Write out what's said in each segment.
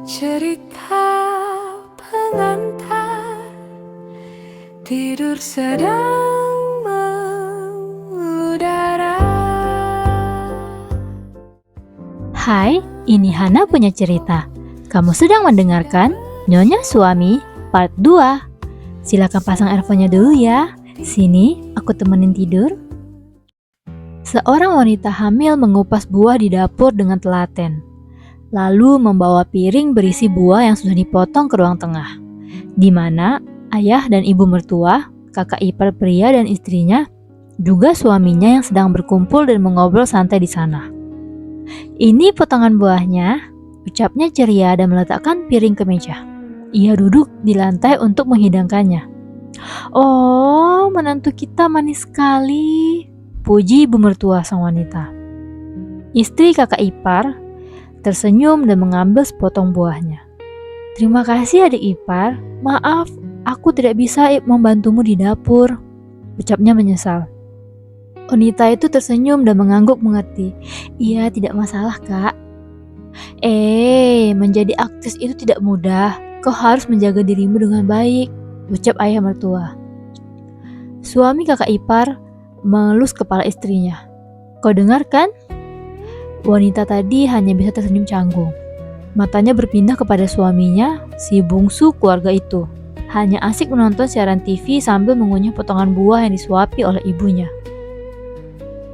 Cerita pengantar tidur sedang mengudara. Hai, ini Hana punya cerita. Kamu sedang mendengarkan Nyonya Suami Part 2. Silakan pasang earphone-nya dulu ya. Sini, aku temenin tidur. Seorang wanita hamil mengupas buah di dapur dengan telaten. Lalu membawa piring berisi buah yang sudah dipotong ke ruang tengah, di mana ayah dan ibu mertua, kakak ipar pria dan istrinya, juga suaminya yang sedang berkumpul dan mengobrol santai di sana. Ini potongan buahnya, ucapnya ceria dan meletakkan piring ke meja. Ia duduk di lantai untuk menghidangkannya. Oh, menantu kita manis sekali, puji ibu mertua sang wanita. Istri kakak ipar tersenyum dan mengambil sepotong buahnya. Terima kasih adik ipar, maaf, aku tidak bisa membantumu di dapur, ucapnya menyesal. Wanita itu tersenyum dan mengangguk mengerti. Iya, tidak masalah kak. Menjadi aktris itu tidak mudah, kau harus menjaga dirimu dengan baik, ucap ayah mertua. Suami kakak ipar mengelus kepala istrinya. Kau dengar kan? Wanita tadi hanya bisa tersenyum canggung. Matanya berpindah kepada suaminya, si bungsu keluarga itu. Hanya asik menonton siaran TV sambil mengunyah potongan buah yang disuapi oleh ibunya.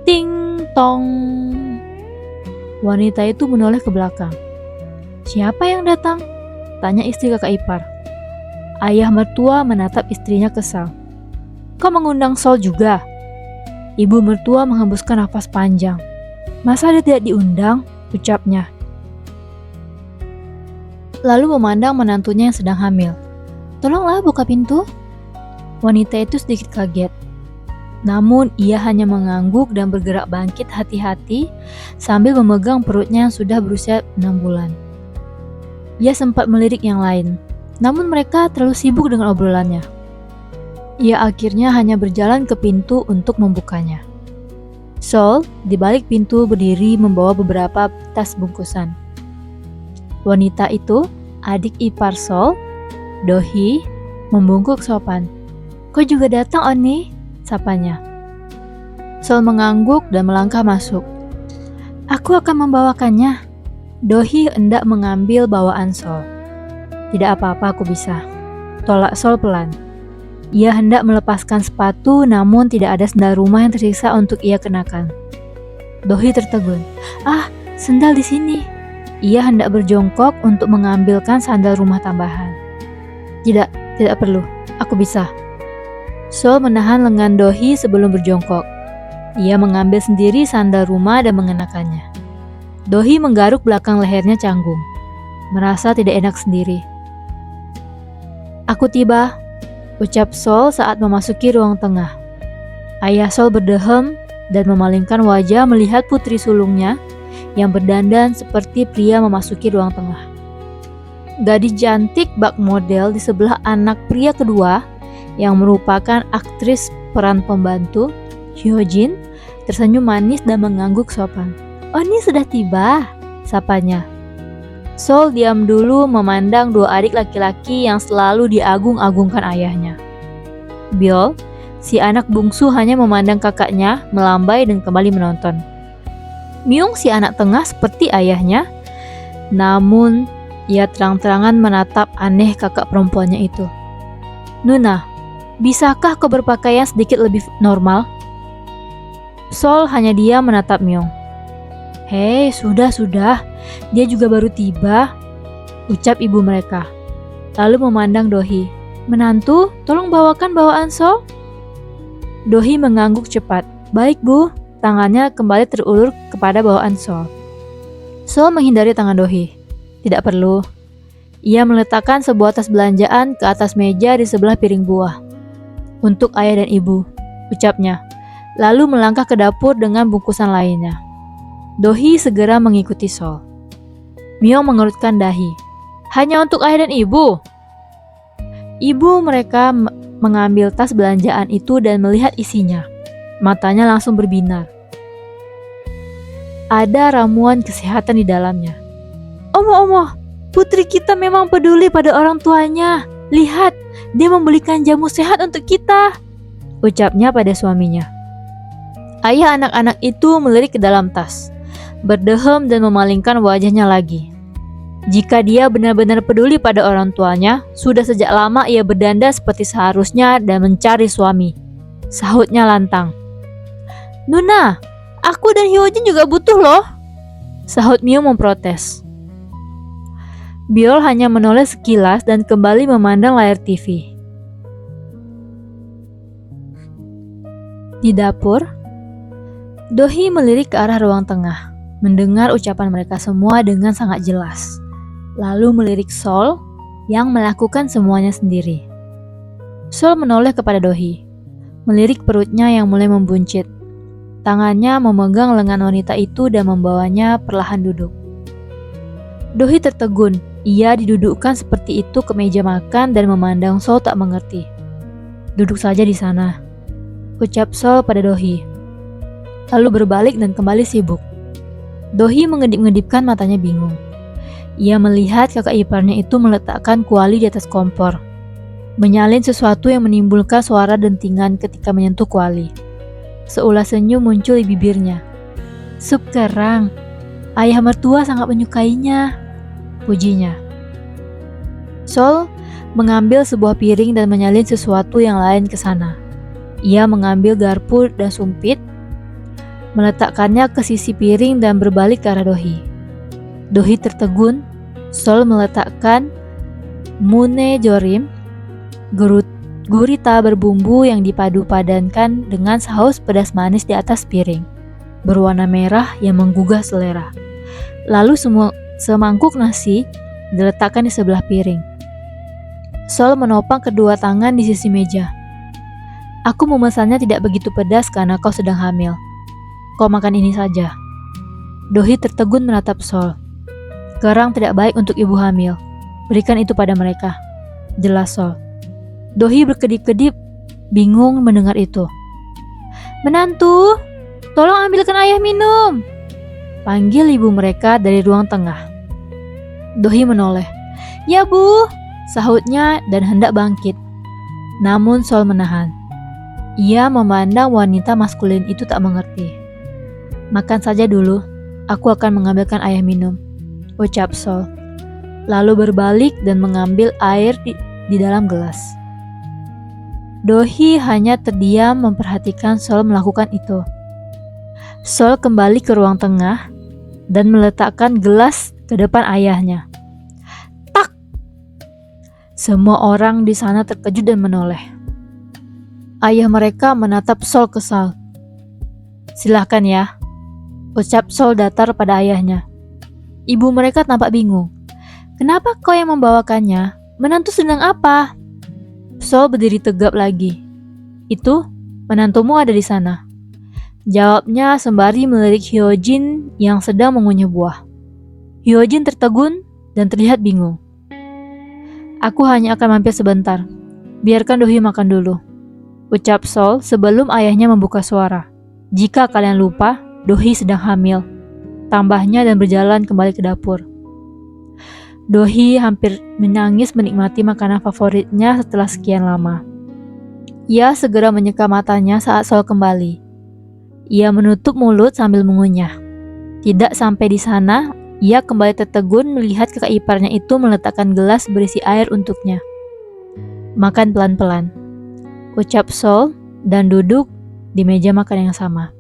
Ting tong. Wanita itu menoleh ke belakang. Siapa yang datang? Tanya istri kakak ipar. Ayah mertua menatap istrinya kesal. Kau mengundang Sol juga? Ibu mertua menghembuskan nafas panjang. Masa dia tidak diundang? Ucapnya. Lalu memandang menantunya yang sedang hamil. Tolonglah buka pintu. Wanita itu sedikit kaget. Namun ia hanya mengangguk dan bergerak bangkit hati-hati sambil memegang perutnya yang sudah berusia 6 bulan. Ia sempat melirik yang lain, namun mereka terlalu sibuk dengan obrolannya. Ia akhirnya hanya berjalan ke pintu untuk membukanya. Sol di balik pintu berdiri membawa beberapa tas bungkusan. Wanita itu, adik ipar Sol, Dohi, membungkuk sopan. Kau juga datang, Oni? Sapanya. Sol mengangguk dan melangkah masuk. Aku akan membawakannya. Dohi hendak mengambil bawaan Sol. Tidak apa-apa, aku bisa. Tolak Sol pelan. Ia hendak melepaskan sepatu namun tidak ada sendal rumah yang tersisa untuk ia kenakan. Dohi tertegun. Ah, sendal di sini. Ia hendak berjongkok untuk mengambilkan sandal rumah tambahan. Tidak perlu. Aku bisa. Sol menahan lengan Dohi sebelum berjongkok. Ia mengambil sendiri sandal rumah dan mengenakannya. Dohi menggaruk belakang lehernya canggung. Merasa tidak enak sendiri. Aku tiba, ucap Sol saat memasuki ruang tengah. Ayah Sol berdehem dan memalingkan wajah melihat putri sulungnya yang berdandan seperti pria memasuki ruang tengah. Gadis cantik bak model di sebelah anak pria kedua yang merupakan aktris peran pembantu, Hyojin, tersenyum manis dan mengangguk sopan. Oh, ini sudah tiba, sapanya. Sol diam dulu memandang dua adik laki-laki yang selalu diagung-agungkan ayahnya. Biol, si anak bungsu hanya memandang kakaknya, melambai dan kembali menonton. Myung, si anak tengah seperti ayahnya, namun ia terang-terangan menatap aneh kakak perempuannya itu. Nuna, bisakah kau berpakaian sedikit lebih normal? Sol hanya diam menatap Myung. Hei, sudah. Dia juga baru tiba, ucap ibu mereka. Lalu memandang Dohi. Menantu, tolong bawakan bawaan Sol. Dohi mengangguk cepat. Baik bu, tangannya kembali terulur kepada bawaan Sol. Sol menghindari tangan Dohi. Tidak perlu. Ia meletakkan sebuah tas belanjaan ke atas meja di sebelah piring buah. Untuk ayah dan ibu, ucapnya. Lalu melangkah ke dapur dengan bungkusan lainnya. Dohi segera mengikuti Sol. Myung mengerutkan dahi. Hanya untuk ayah dan ibu. Ibu mereka mengambil tas belanjaan itu dan melihat isinya. Matanya langsung berbinar. Ada ramuan kesehatan di dalamnya. Omo, putri kita memang peduli pada orang tuanya. Lihat, dia membelikan jamu sehat untuk kita, ucapnya pada suaminya. Ayah anak-anak itu melirik ke dalam tas, berdehem dan memalingkan wajahnya lagi. Jika dia benar-benar peduli pada orang tuanya, sudah sejak lama ia berdandan seperti seharusnya dan mencari suami, sahutnya lantang. Nuna, aku dan Hyojin juga butuh loh, sahut Mio memprotes. Biol hanya menoleh sekilas dan kembali memandang layar TV. Di dapur, Dohee melirik ke arah ruang tengah, mendengar ucapan mereka semua dengan sangat jelas. Lalu melirik Sol yang melakukan semuanya sendiri. Sol menoleh kepada Dohee, melirik perutnya yang mulai membuncit. Tangannya memegang lengan wanita itu dan membawanya perlahan duduk. Dohee tertegun. Ia didudukkan seperti itu ke meja makan dan memandang Sol tak mengerti. Duduk saja di sana, ucap Sol pada Dohee. Lalu berbalik dan kembali sibuk. Dohee mengedip-ngedipkan matanya bingung. Ia melihat kakak iparnya itu meletakkan kuali di atas kompor, menyalin sesuatu yang menimbulkan suara dentingan ketika menyentuh kuali. Seulas senyum muncul di bibirnya. Sup kerang. Ayah mertua sangat menyukainya, pujinya. Sol mengambil sebuah piring dan menyalin sesuatu yang lain ke sana. Ia mengambil garpu dan sumpit, meletakkannya ke sisi piring dan berbalik ke arah Dohee. Dohee tertegun. Sol meletakkan mune jorim, gurita berbumbu yang dipadu-padankan dengan saus pedas manis di atas piring, berwarna merah yang menggugah selera. Lalu semangkuk nasi diletakkan di sebelah piring. Sol menopang kedua tangan di sisi meja. Aku memesannya tidak begitu pedas karena kau sedang hamil. Kau makan ini saja. Dohee tertegun menatap Sol. Kerang tidak baik untuk ibu hamil. Berikan itu pada mereka, jelas Sol. Dohee berkedip-kedip, bingung mendengar itu. Menantu, tolong ambilkan ayah minum, panggil ibu mereka dari ruang tengah. Dohee menoleh. Ya bu, sahutnya dan hendak bangkit. Namun Sol menahan. Ia memandang wanita maskulin itu tak mengerti. Makan saja dulu, aku akan mengambilkan ayah minum, ucap Sol. Lalu berbalik dan mengambil air di dalam gelas. Dohee hanya terdiam memperhatikan Sol melakukan itu. Sol kembali ke ruang tengah dan meletakkan gelas ke depan ayahnya. Tak! Semua orang di sana terkejut dan menoleh. Ayah mereka menatap Sol kesal. Silahkan ya, ucap Sol datar pada ayahnya. Ibu mereka tampak bingung. Kenapa kau yang membawakannya? Menantu sedang apa? Sol berdiri tegap lagi. Itu, menantumu ada di sana, jawabnya sembari melirik Hyojin yang sedang mengunyah buah. Hyojin tertegun dan terlihat bingung. Aku hanya akan mampir sebentar. Biarkan Dohee makan dulu, ucap Sol sebelum ayahnya membuka suara. Jika kalian lupa, Dohee sedang hamil, tambahnya dan berjalan kembali ke dapur. Dohee hampir menangis menikmati makanan favoritnya setelah sekian lama. Ia segera menyeka matanya saat Sol kembali. Ia menutup mulut sambil mengunyah. Tidak sampai di sana, ia kembali tertegun melihat kakak iparnya itu meletakkan gelas berisi air untuknya. Makan pelan-pelan, ucap Sol dan duduk di meja makan yang sama.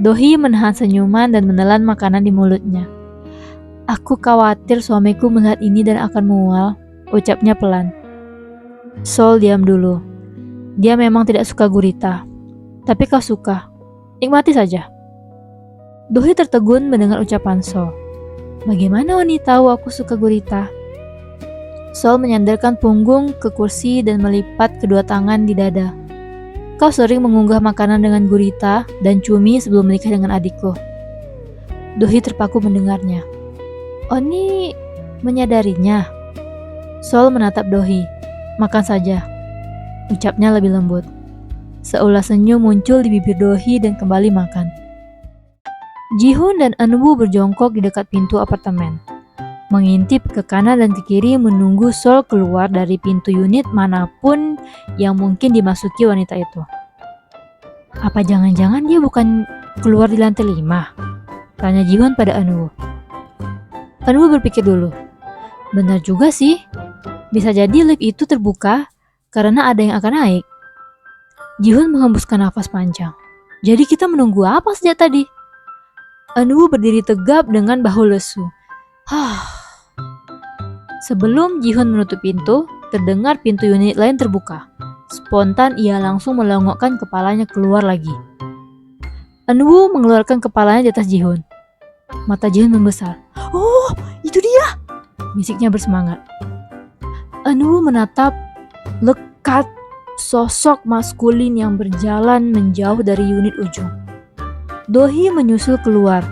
Dohee menahan senyuman dan menelan makanan di mulutnya. Aku khawatir suamiku melihat ini dan akan mual, ucapnya pelan. Sol diam dulu. Dia memang tidak suka gurita, tapi kau suka. Nikmati saja. Dohee tertegun mendengar ucapan Sol. Bagaimana Oni tahu aku suka gurita? Sol menyandarkan punggung ke kursi dan melipat kedua tangan di dada. Kau sering mengunggah makanan dengan gurita dan cumi sebelum menikah dengan adikku. Dohee terpaku mendengarnya. Oni menyadarinya. Sol menatap Dohee. Makan saja, ucapnya lebih lembut. Seulas senyum muncul di bibir Dohee dan kembali makan. Jihoon dan Eunwoo berjongkok di dekat pintu apartemen. mengintip ke kanan dan ke kiri menunggu Sol keluar dari pintu unit manapun yang mungkin dimasuki wanita itu. Apa jangan-jangan dia bukan keluar di lantai 5? Tanya Jihoon pada Eunwoo. Eunwoo berpikir dulu. Benar juga sih, bisa jadi lift itu terbuka karena ada yang akan naik. Jihoon menghembuskan nafas panjang. Jadi kita menunggu apa sejak tadi? Eunwoo berdiri tegap dengan bahu lesu. Sebelum Jihoon menutup pintu, terdengar pintu unit lain terbuka. Spontan ia langsung melongokkan kepalanya keluar lagi. Eunwoo mengeluarkan kepalanya di atas Jihoon. Mata Jihoon membesar. Oh, itu dia! Bisiknya bersemangat. Eunwoo menatap lekat sosok maskulin yang berjalan menjauh dari unit ujung. Dohee menyusul keluar.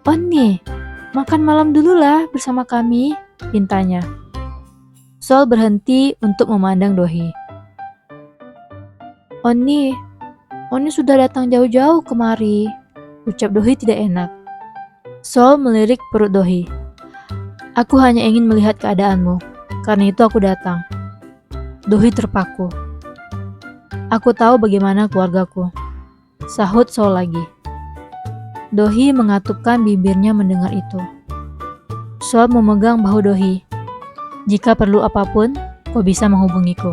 Onni, makan malam dulu lah bersama kami, pintanya. Sol berhenti untuk memandang Dohee. Onni sudah datang jauh-jauh kemari, ucap Dohee tidak enak. Sol melirik perut Dohee. Aku hanya ingin melihat keadaanmu, karena itu aku datang. Dohee terpaku. Aku tahu bagaimana keluargaku, sahut Sol lagi. Dohee mengatupkan bibirnya mendengar itu. Sol memegang bahu Dohee. Jika perlu apapun, kau bisa menghubungiku.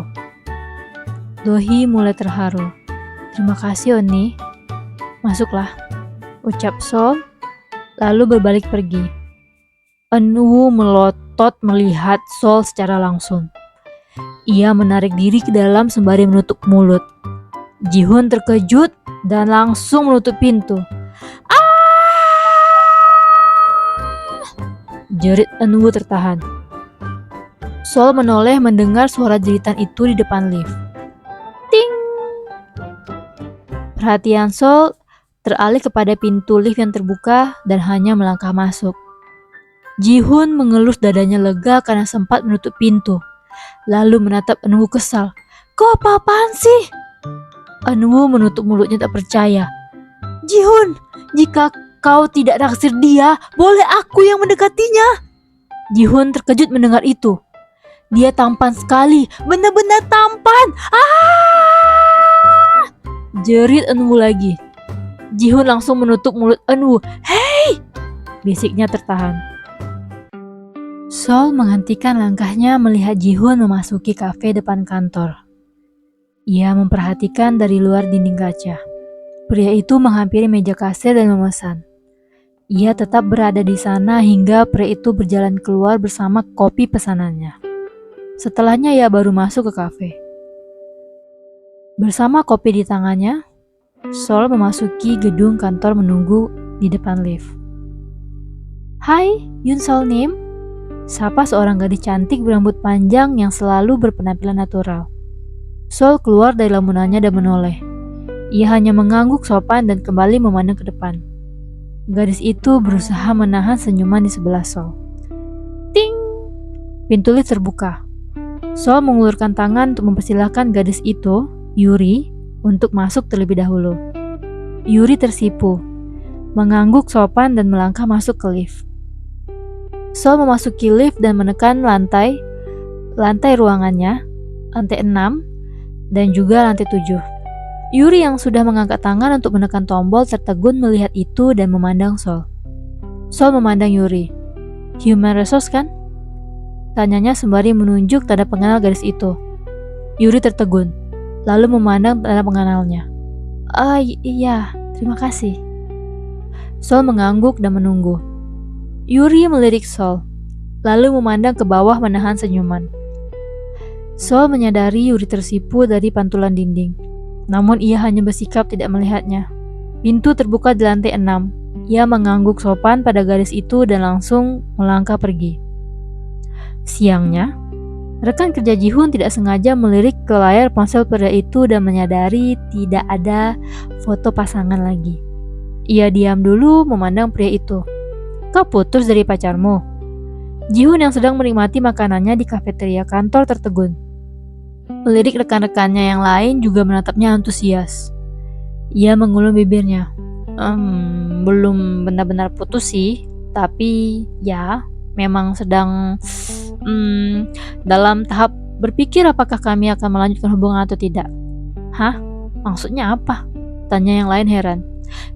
Dohee mulai terharu. Terima kasih Onni. Masuklah, ucap Sol, lalu berbalik pergi. Eunwoo melotot melihat Sol secara langsung. Ia menarik diri ke dalam sembari menutup mulut. Jihoon terkejut dan langsung menutup pintu. Jerit Eunwoo tertahan. Sol menoleh mendengar suara jeritan itu di depan lift. Ting! Perhatian Sol teralih kepada pintu lift yang terbuka dan hanya melangkah masuk. Jihoon mengelus dadanya lega karena sempat menutup pintu, lalu menatap Eunwoo kesal. Kau apa-apaan sih? Eunwoo menutup mulutnya tak percaya. Jihoon, jika kau tidak naksir dia, boleh aku yang mendekatinya. Jihoon terkejut mendengar itu. Dia tampan sekali, benar-benar tampan. Jerit Eunwoo lagi. Jihoon langsung menutup mulut Eunwoo. Hei! Bisiknya tertahan. Sol menghentikan langkahnya melihat Jihoon memasuki kafe depan kantor. Ia memperhatikan dari luar dinding kaca. Pria itu menghampiri meja kasir dan memesan. Ia tetap berada di sana hingga pria itu berjalan keluar bersama kopi pesanannya. Setelahnya ia baru masuk ke kafe. Bersama kopi di tangannya, Sol memasuki gedung kantor menunggu di depan lift. Hai, Yoon Sol Nim, sapa seorang gadis cantik berambut panjang yang selalu berpenampilan natural. Sol keluar dari lamunannya dan menoleh. Ia hanya mengangguk sopan dan kembali memandang ke depan. Gadis itu berusaha menahan senyuman di sebelah Sol. Ting! Pintu lift terbuka. Sol mengulurkan tangan untuk mempersilahkan gadis itu, Yuri, untuk masuk terlebih dahulu. Yuri tersipu, mengangguk sopan dan melangkah masuk ke lift. Sol memasuki lift dan menekan lantai ruangannya, lantai 6, dan juga lantai 7. Yuri yang sudah mengangkat tangan untuk menekan tombol tertegun melihat itu dan memandang Sol. Sol memandang Yuri. Human resource kan? Tanyanya sembari menunjuk tanda pengenal gadis itu. Yuri tertegun, lalu memandang tanda pengenalnya. Iya, terima kasih. Sol mengangguk dan menunggu. Yuri melirik Sol, lalu memandang ke bawah menahan senyuman. Sol menyadari Yuri tersipu dari pantulan dinding, namun ia hanya bersikap tidak melihatnya. Pintu terbuka di lantai 6. Ia mengangguk sopan pada gadis itu dan langsung melangkah pergi. Siangnya, rekan kerja Jihoon tidak sengaja melirik ke layar ponsel pria itu dan menyadari tidak ada foto pasangan lagi. Ia diam dulu memandang pria itu. Kau putus dari pacarmu? Jihoon yang sedang menikmati makanannya di kafeteria kantor tertegun. Melirik rekan-rekannya yang lain juga menatapnya antusias. Ia mengulung bibirnya. Belum benar-benar putus sih, tapi ya. memang sedang dalam tahap berpikir apakah kami akan melanjutkan hubungan atau tidak. Hah? Maksudnya apa? Tanya yang lain heran.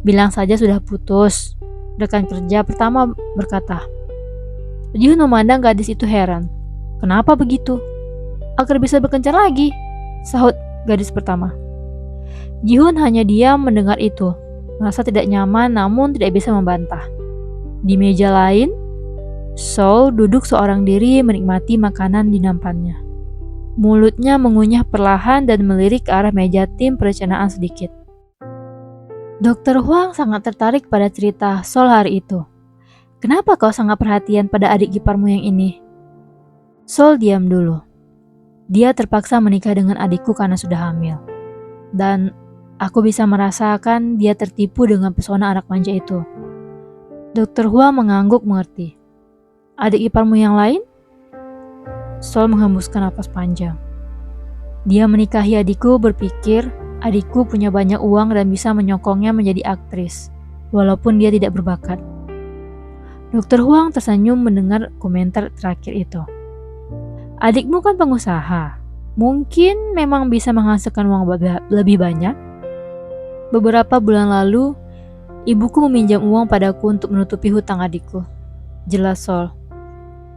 Bilang saja sudah putus. Rekan kerja pertama berkata. Jihun memandang gadis itu heran. Kenapa begitu? Agar bisa berkencan lagi, sahut gadis pertama. Jihun hanya diam mendengar itu, merasa tidak nyaman namun tidak bisa membantah. Di meja lain, Sol duduk seorang diri menikmati makanan di nampannya. Mulutnya mengunyah perlahan dan melirik ke arah meja tim perencanaan sedikit. Dr. Huang sangat tertarik pada cerita Sol hari itu. Kenapa kau sangat perhatian pada adik iparmu yang ini? Sol diam dulu. Dia terpaksa menikah dengan adikku karena sudah hamil. Dan aku bisa merasakan dia tertipu dengan pesona anak manja itu. Dr. Huang mengangguk mengerti. Adik iparmu yang lain? Sol menghembuskan napas panjang. Dia menikahi adikku berpikir adikku punya banyak uang dan bisa menyokongnya menjadi aktris, walaupun dia tidak berbakat. Dr. Huang tersenyum mendengar komentar terakhir itu. Adikmu kan pengusaha, mungkin memang bisa menghasilkan uang lebih banyak. Beberapa bulan lalu, ibuku meminjam uang padaku untuk menutupi hutang adikku. Jelas Sol.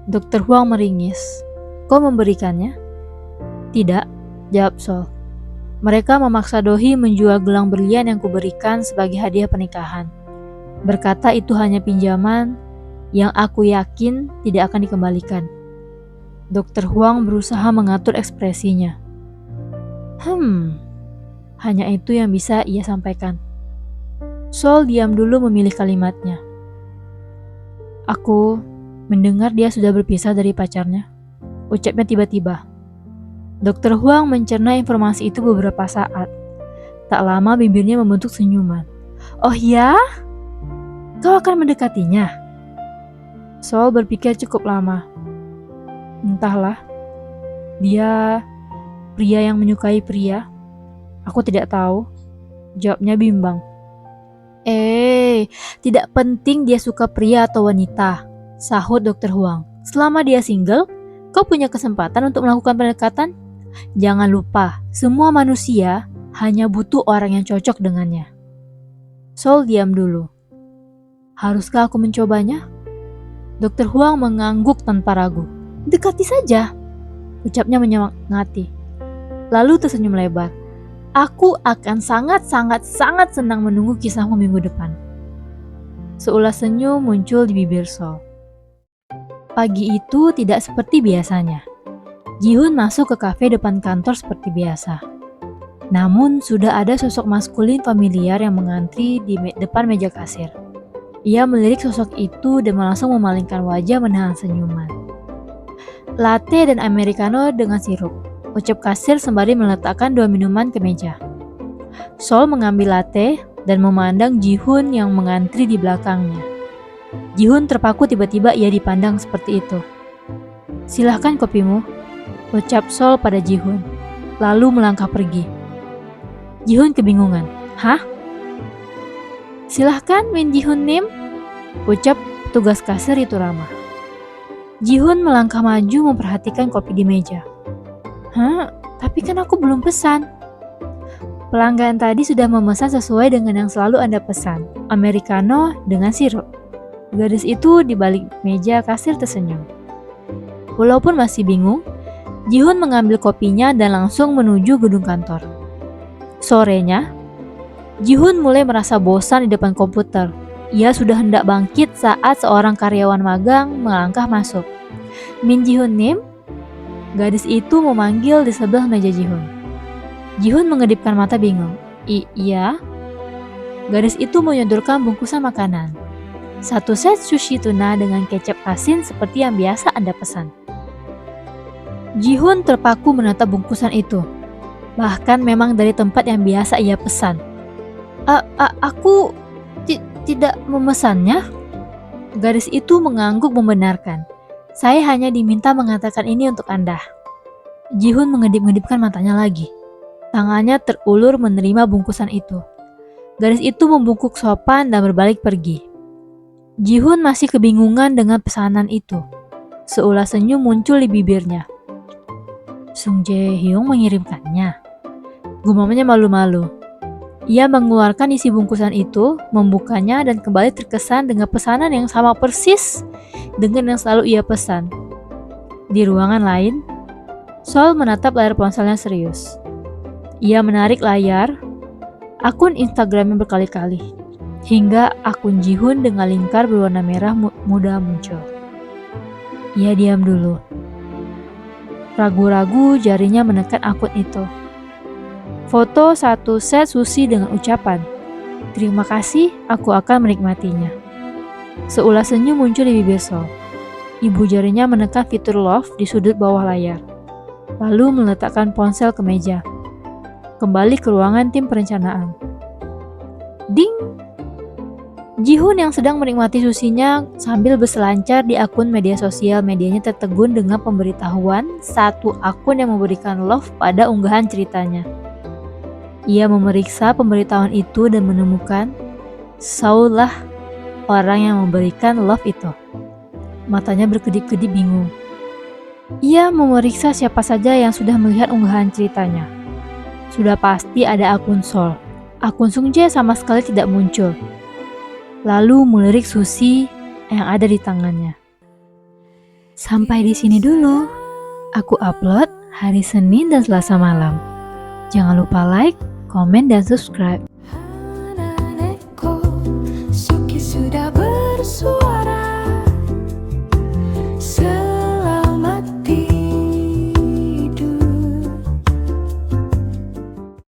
Dr. Huang meringis. Kau memberikannya? Tidak, jawab Sol. Mereka memaksa Dohi menjual gelang berlian yang kuberikan sebagai hadiah pernikahan. Berkata itu hanya pinjaman yang aku yakin tidak akan dikembalikan. Dr. Huang berusaha mengatur ekspresinya. Hanya itu yang bisa ia sampaikan. Sol diam dulu memilih kalimatnya. Aku mendengar dia sudah berpisah dari pacarnya, ucapnya tiba-tiba. Dr. Huang mencerna informasi itu beberapa saat. Tak lama bibirnya membentuk senyuman. Oh ya? Kau akan mendekatinya? Sol berpikir cukup lama. Entahlah. Dia pria yang menyukai pria. Aku tidak tahu. Jawabnya bimbang. Tidak penting dia suka pria atau wanita, sahut Dr. Huang. Selama dia single, kau punya kesempatan untuk melakukan pendekatan. Jangan lupa, semua manusia hanya butuh orang yang cocok dengannya. Sol diam dulu. Haruskah aku mencobanya? Dr. Huang mengangguk tanpa ragu. Dekati saja, ucapnya menyemangati. Lalu tersenyum lebar. Aku akan sangat senang menunggu kisahmu minggu depan. Seulas senyum muncul di bibir Sol. Pagi itu tidak seperti biasanya. Jihun masuk ke kafe depan kantor seperti biasa. Namun sudah ada sosok maskulin familiar yang mengantri di depan meja kasir. Ia melirik sosok itu dan langsung memalingkan wajah menahan senyuman. Latte dan americano dengan sirup, ucap kasir sembari meletakkan 2 minuman ke meja. Sol mengambil latte dan memandang Jihun yang mengantri di belakangnya. Jihun terpaku tiba-tiba ia dipandang seperti itu. Silahkan kopimu, ucap Sol pada Jihun, lalu melangkah pergi. Jihun kebingungan. Hah? Silahkan Min Jihun Nim, ucap tugas kasir itu ramah. Jihun melangkah maju memperhatikan kopi di meja. Tapi kan aku belum pesan. Pelanggan tadi sudah memesan sesuai dengan yang selalu Anda pesan, americano dengan sirup. Gadis itu di balik meja kasir tersenyum. Walaupun masih bingung, Jihun mengambil kopinya dan langsung menuju gedung kantor. Sorenya, Jihun mulai merasa bosan di depan komputer. Ia sudah hendak bangkit saat seorang karyawan magang melangkah masuk. Min Jihun Nim? Gadis itu memanggil di sebelah meja Jihun. Jihun mengedipkan mata bingung. Iya? Gadis itu menyodorkan bungkusan makanan. 1 set sushi tuna dengan kecap asin seperti yang biasa Anda pesan. Jihun terpaku menatap bungkusan itu. Bahkan memang dari tempat yang biasa ia pesan. Aku tidak memesannya. Gadis itu mengangguk membenarkan. Saya hanya diminta mengatakan ini untuk Anda. Jihun mengedip-ngedipkan matanya lagi. Tangannya terulur menerima bungkusan itu. Gadis itu membungkuk sopan dan berbalik pergi. Ji-hoon masih kebingungan dengan pesanan itu. Seulas senyum muncul di bibirnya. Sung Jae-hyung mengirimkannya. Gumamnya malu-malu. Ia mengeluarkan isi bungkusan itu, membukanya dan kembali terkesan dengan pesanan yang sama persis dengan yang selalu ia pesan. Di ruangan lain, Sol menatap layar ponselnya serius. Ia menarik layar, akun Instagramnya berkali-kali, hingga akun Ji-hoon dengan lingkar berwarna merah muda muncul. Ia diam dulu. Ragu-ragu jarinya menekan akun itu. Foto satu set sushi dengan ucapan, "Terima kasih, aku akan menikmatinya." Seulas senyum muncul di bibir Sol. Ibu jarinya menekan fitur love di sudut bawah layar, lalu meletakkan ponsel ke meja. Kembali ke ruangan tim perencanaan. Ding! Ji-hoon yang sedang menikmati susinya sambil berselancar di akun media sosial medianya tertegun dengan pemberitahuan satu akun yang memberikan love pada unggahan ceritanya. Ia memeriksa pemberitahuan itu dan menemukan Saul lah orang yang memberikan love itu. Matanya berkedip-kedip bingung. Ia memeriksa siapa saja yang sudah melihat unggahan ceritanya. Sudah pasti ada akun Sol. Akun Sung Jae sama sekali tidak muncul. Lalu melirik sushi yang ada di tangannya. Sampai di sini dulu. Aku upload hari Senin dan Selasa malam. Jangan lupa like, komen, dan subscribe. 하나 내꺼 속이 수다 bersuara